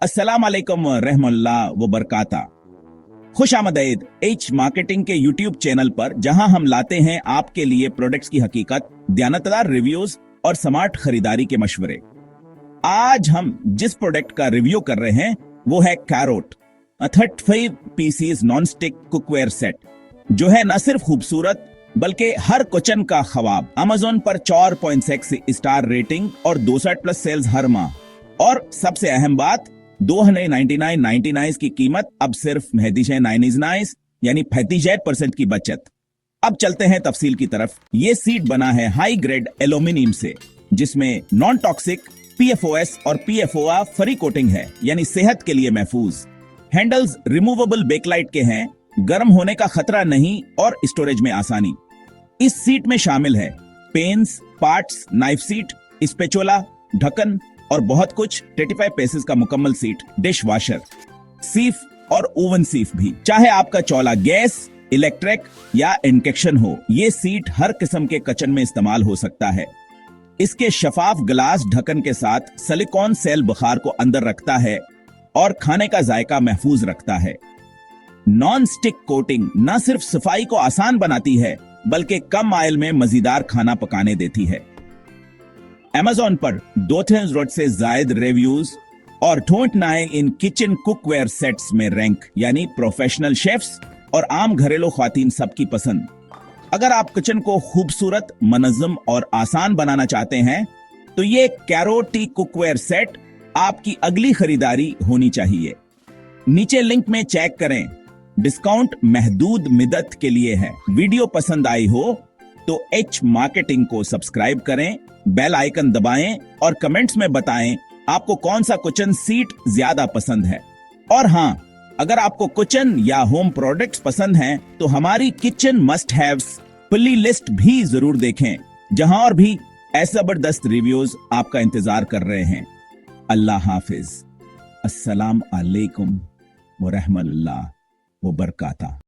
अस्सलाम वालेकुम रहमतुल्लाह व बरकाता। खुश आमदीद एच मार्केटिंग के यूट्यूब चैनल पर, जहां हम लाते हैं आपके लिए प्रोडक्ट्स की हकीकत, दयानतदार रिव्यूज और स्मार्ट खरीदारी के मशवरे। आज हम जिस प्रोडक्ट का रिव्यू कर रहे हैं वो है Carote 35 pieces non stick cookware set, जो है न सिर्फ खूबसूरत बल्कि हर किचन का ख्वाब। अमेज़न पर 4.6 स्टार रेटिंग और 62+ सेल्स हर माह। और सबसे अहम बात, 299.99 की कीमत अब सिर्फ 99 यानी 35% की बचत। अब चलते हैं तफसील की तरफ। ये सीट बना है हाई ग्रेड एल्यूमिनियम से, जिसमें नॉन टॉक्सिक PFOS और PFOA फ्री कोटिंग है, यानी सेहत के लिए महफूज। हैंडल्स रिमूवेबल बेकलाइट के हैं, गर्म होने का खतरा नहीं और स्टोरेज में आसानी। इस सीट में शामिल है pans, pots, knife set, spatula, ढक्कन और बहुत कुछ। 35 पीसेस का मुकम्मल सीट, डिश वॉशर, सीफ और ओवन सीफ भी। चाहे आपका चौला गैस, इलेक्ट्रिक या इंडक्शन हो, ये सीट हर किस्म के किचन में इस्तेमाल हो सकता है। इसके शफाफ ग्लास ढक्कन के साथ सिलिकॉन सेल बुखार को अंदर रखता है और खाने का जायका महफूज रखता है। नॉन स्टिक कोटिंग न सिर्फ सफाई को आसान बनाती है बल्कि कम ऑयल में मजेदार खाना पकाने देती है। Amazon पर 2000 से जायद रिव्यूज और 29 इन किचन कुकवेयर सेट्स में रैंक, यानी प्रोफेशनल शेफ्स और आम घरेलू ख्वातीन सबकी पसंद। अगर आप किचन को खूबसूरत, मनज़्ज़म और आसान बनाना चाहते हैं तो ये कैरोटी कुकवेयर सेट आपकी अगली खरीदारी होनी चाहिए। नीचे लिंक में चेक करें, डिस्काउंट महदूद मिदत के लिए है। वीडियो पसंद आई हो तो एच मार्केटिंग को सब्सक्राइब करें, बेल आइकन दबाएं और कमेंट्स में बताएं आपको कौन सा किचन सीट ज्यादा पसंद है। और हां, अगर आपको किचन या होम प्रोडक्ट्स पसंद हैं तो हमारी kitchen must haves play list भी जरूर देखें, जहां और भी ऐसे जबरदस्त रिव्यूज आपका इंतजार कर रहे हैं। अल्लाह हाफिज। अस्सलाम अलैकुम व रहमतुल्लाह व बरकाता।